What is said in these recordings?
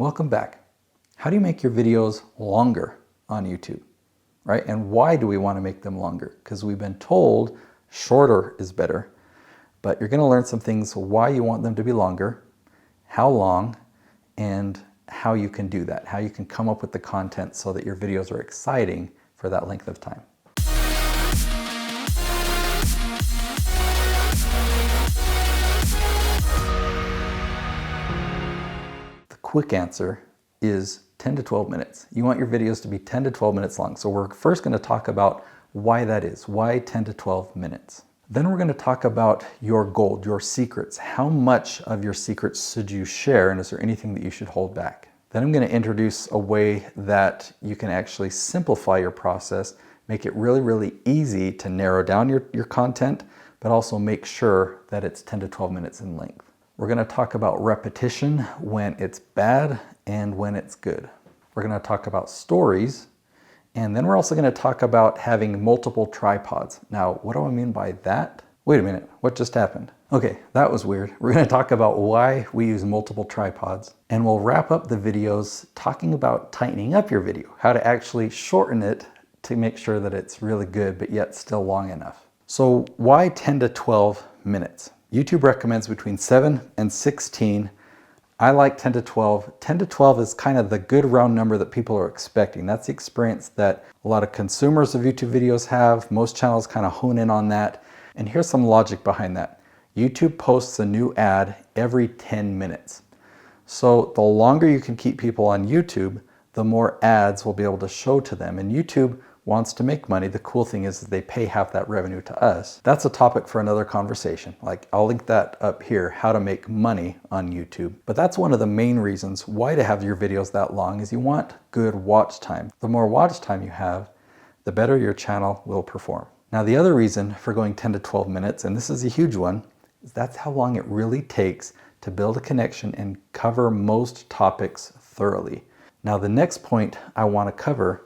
Welcome back. How do you make your videos longer on YouTube, right? And why do we want to make them longer? Because we've been told shorter is better, but you're going to learn some things why you want them to be longer, how long, and how you can do that, how you can come up with the content so that your videos are exciting for that length of time. The quick answer is 10 to 12 minutes. You want your videos to be 10 to 12 minutes long. So we're first going to talk about why that is. Why 10 to 12 minutes? Then we're going to talk about your gold, your secrets. How much of your secrets should you share, and is there anything that you should hold back? Then I'm going to introduce a way that you can actually simplify your process, make it really, really easy to narrow down your content, but also make sure that it's 10 to 12 minutes in length. We're going to talk about repetition, when it's bad and when it's good. We're going to talk about stories, and then we're also going to talk about having multiple tripods. Now, what do I mean by that? Wait a minute, what just happened? Okay, that was weird. We're going to talk about why we use multiple tripods, and we'll wrap up the videos talking about tightening up your video, how to actually shorten it to make sure that it's really good, but yet still long enough. So why 10 to 12 minutes? YouTube recommends between 7 and 16. I like 10 to 12. 10 to 12 is kind of the good round number that people are expecting. That's the experience that a lot of consumers of YouTube videos have. Most channels kind of hone in on that. And here's some logic behind that. YouTube posts a new ad every 10 minutes. So the longer you can keep people on YouTube, the more ads will be able to show to them. And YouTube wants to make money. The cool thing is they pay half that revenue to us. That's a topic for another conversation. Like, I'll link that up here, how to make money on YouTube. But that's one of the main reasons why to have your videos that long is you want good watch time. The more watch time you have, the better your channel will perform. Now, the other reason for going 10 to 12 minutes, and this is a huge one, is that's how long it really takes to build a connection and cover most topics thoroughly. Now, the next point I want to cover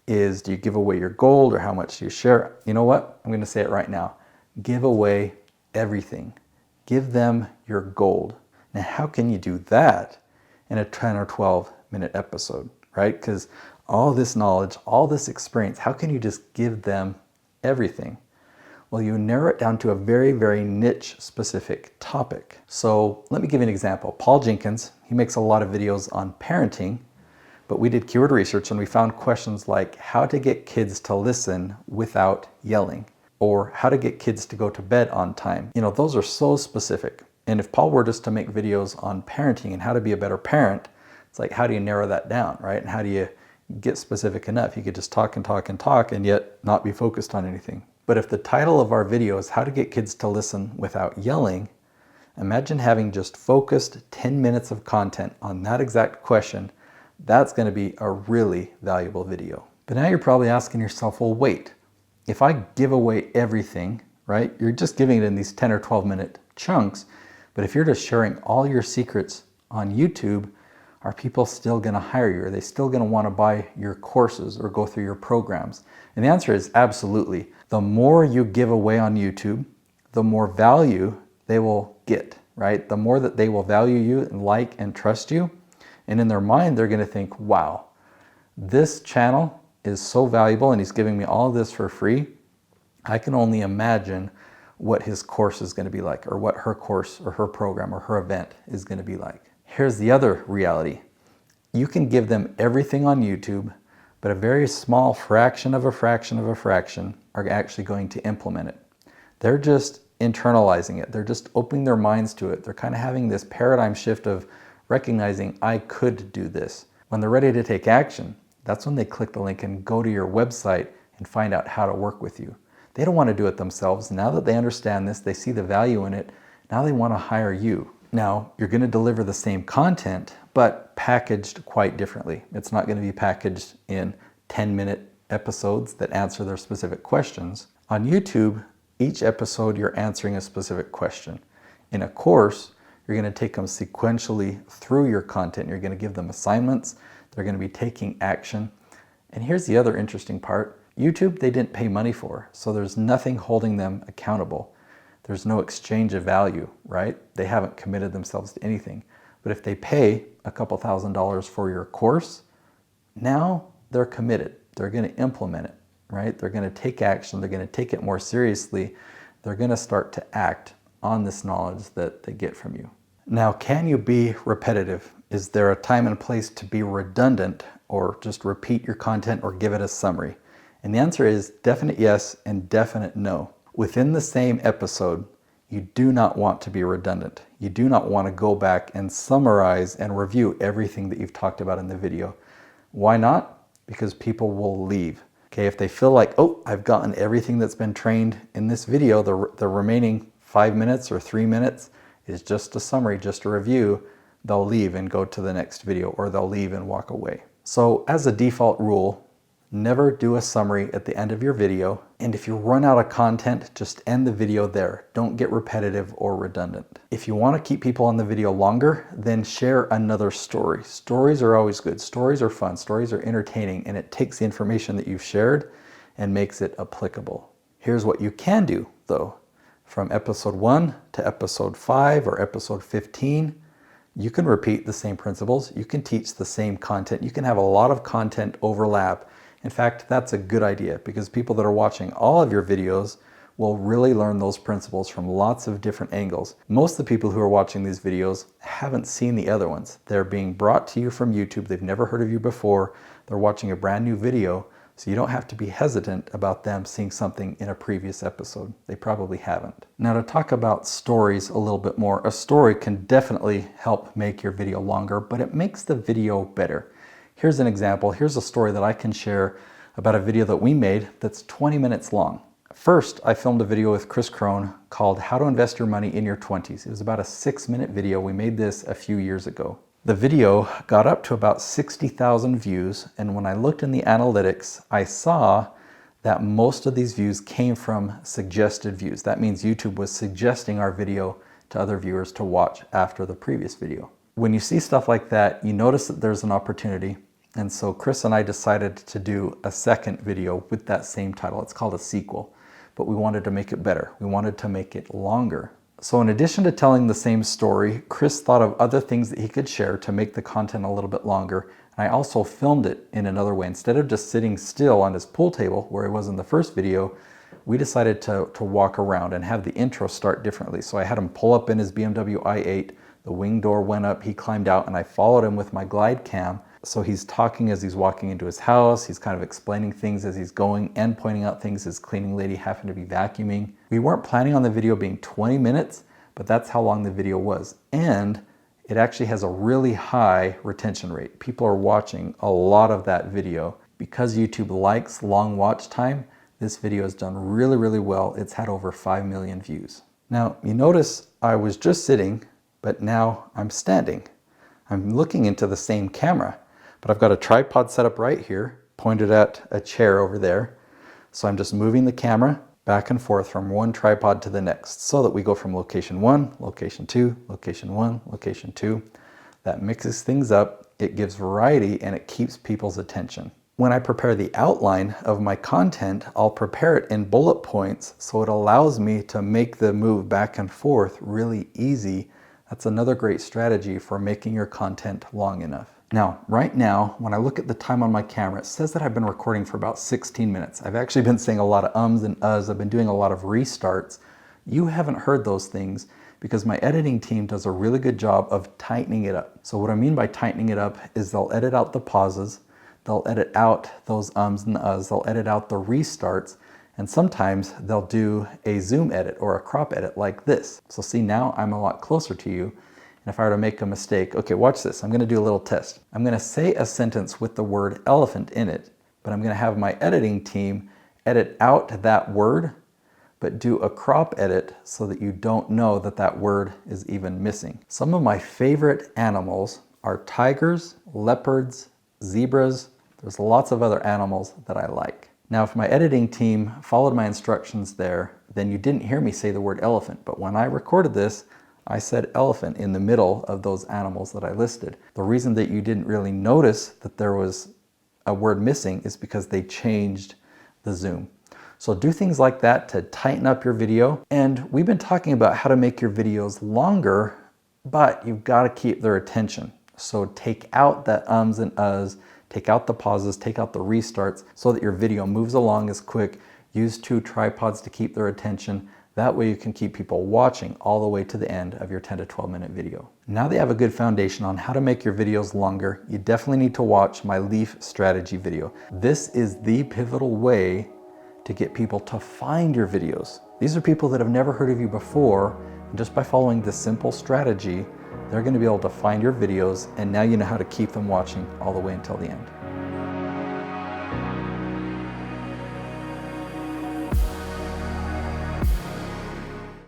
is, do you give away your gold or how much do you share? You know what? I'm going to say it right now. Give away everything. Give them your gold. Now, how can you do that in a 10 or 12 minute episode, right? Because all this knowledge, all this experience, how can you just give them everything? Well, you narrow it down to a very, very niche specific topic. So let me give you an example. Paul Jenkins, he makes a lot of videos on parenting. But we did keyword research and we found questions like how to get kids to listen without yelling, or how to get kids to go to bed on time. You know, those are so specific. And if Paul were just to make videos on parenting and how to be a better parent, it's like, how do you narrow that down, right? And how do you get specific enough? You could just talk and talk and talk and yet not be focused on anything. But if the title of our video is how to get kids to listen without yelling, imagine having just focused 10 minutes of content on that exact question. That's going to be a really valuable video. But now you're probably asking yourself, well, wait, if I give away everything, right? You're just giving it in these 10 or 12 minute chunks. But if you're just sharing all your secrets on YouTube, are people still going to hire you? Are they still going to want to buy your courses or go through your programs? And the answer is absolutely. The more you give away on YouTube, the more value they will get, right? The more that they will value you and like and trust you. And in their mind, they're going to think, wow, this channel is so valuable and he's giving me all of this for free. I can only imagine what his course is going to be like, or what her course or her program or her event is going to be like. Here's the other reality. You can give them everything on YouTube, but a very small fraction of a fraction of a fraction are actually going to implement it. They're just internalizing it. They're just opening their minds to it. They're kind of having this paradigm shift of recognizing I could do this. When they're ready to take action, that's when they click the link and go to your website and find out how to work with you. They don't want to do it themselves. Now that they understand this, they see the value in it. Now they want to hire you. Now, you're going to deliver the same content, but packaged quite differently. It's not going to be packaged in 10-minute episodes that answer their specific questions. On YouTube, each episode you're answering a specific question. In a course, you're going to take them sequentially through your content. You're going to give them assignments. They're going to be taking action. And here's the other interesting part. YouTube, they didn't pay money for, so there's nothing holding them accountable. There's no exchange of value, right? They haven't committed themselves to anything. But if they pay a couple $1,000s for your course, now they're committed. They're going to implement it, right? They're going to take action. They're going to take it more seriously. They're going to start to act on this knowledge that they get from you. Now, can you be repetitive? Is there a time and place to be redundant or just repeat your content or give it a summary? And the answer is definite yes and definite no. Within the same episode, you do not want to be redundant. You do not want to go back and summarize and review everything that you've talked about in the video. Why not? Because people will leave. Okay, if they feel like, oh, I've gotten everything that's been trained in this video, the remaining 5 minutes or 3 minutes is just a summary, just a review, they'll leave and go to the next video, or they'll leave and walk away. So as a default rule, never do a summary at the end of your video. And if you run out of content, just end the video there. Don't get repetitive or redundant. If you want to keep people on the video longer, then share another story. Stories are always good. Stories are fun. Stories are entertaining, and it takes the information that you've shared and makes it applicable. Here's what you can do though. From episode 1 to episode 5 or episode 15, you can repeat the same principles. You can teach the same content. You can have a lot of content overlap. In fact, that's a good idea because people that are watching all of your videos will really learn those principles from lots of different angles. Most of the people who are watching these videos haven't seen the other ones. They're being brought to you from YouTube. They've never heard of you before. They're watching a brand new video, so you don't have to be hesitant about them seeing something in a previous episode. They probably haven't. Now, to talk about stories a little bit more, a story can definitely help make your video longer, but it makes the video better. Here's an example. Here's a story that I can share about a video that we made that's 20 minutes long. First, I filmed a video with Chris Crone called How to Invest Your Money in Your 20s. It was about a 6-minute video. We made this a few years ago. The video got up to about 60,000 views, and when I looked in the analytics, I saw that most of these views came from suggested views. That means YouTube was suggesting our video to other viewers to watch after the previous video. When you see stuff like that, you notice that there's an opportunity. And so Chris and I decided to do a second video with that same title. It's called a sequel, but we wanted to make it better. We wanted to make it longer. So in addition to telling the same story, Chris thought of other things that he could share to make the content a little bit longer. And I also filmed it in another way. Instead of just sitting still on his pool table where he was in the first video, we decided to walk around and have the intro start differently. So I had him pull up in his BMW i8, the wing door went up, he climbed out, and I followed him with my glide cam. So he's talking as he's walking into his house, he's kind of explaining things as he's going and pointing out things his cleaning lady happened to be vacuuming. We weren't planning on the video being 20 minutes, but that's how long the video was. And it actually has a really high retention rate. People are watching a lot of that video. Because YouTube likes long watch time, this video has done really, really well. It's had over 5 million views. Now, you notice I was just sitting, but now I'm standing. I'm looking into the same camera, but I've got a tripod set up right here, pointed at a chair over there. So I'm just moving the camera back and forth from one tripod to the next so that we go from location 1, location 2, location 1, location 2. That mixes things up, it gives variety, and it keeps people's attention. When I prepare the outline of my content, I'll prepare it in bullet points so it allows me to make the move back and forth really easy. That's another great strategy for making your content long enough. Now, right now, when I look at the time on my camera, it says that I've been recording for about 16 minutes. I've actually been saying a lot of ums and uhs. I've been doing a lot of restarts. You haven't heard those things because my editing team does a really good job of tightening it up. So what I mean by tightening it up is they'll edit out the pauses, they'll edit out those ums and uhs, they'll edit out the restarts, and sometimes they'll do a zoom edit or a crop edit like this. So see, now I'm a lot closer to you. And if I were to make a mistake, okay, watch this. I'm going to do a little test. I'm going to say a sentence with the word elephant in it, but I'm going to have my editing team edit out that word, but do a crop edit so that you don't know that that word is even missing. Some of my favorite animals are tigers, leopards, zebras. There's lots of other animals that I like. Now, if my editing team followed my instructions there, then you didn't hear me say the word elephant. But when I recorded this, I said elephant in the middle of those animals that I listed. The reason that you didn't really notice that there was a word missing is because they changed the zoom. So do things like that to tighten up your video. And we've been talking about how to make your videos longer but you've got to keep their attention. So take out the ums and uhs, take out the pauses, take out the restarts so that your video moves along as quick. Use 2 tripods to keep their attention. That way you can keep people watching all the way to the end of your 10 to 12 minute video. Now that you have a good foundation on how to make your videos longer, you definitely need to watch my leaf strategy video. This is the pivotal way to get people to find your videos. These are people that have never heard of you before, and just by following this simple strategy, they're going to be able to find your videos, and now you know how to keep them watching all the way until the end.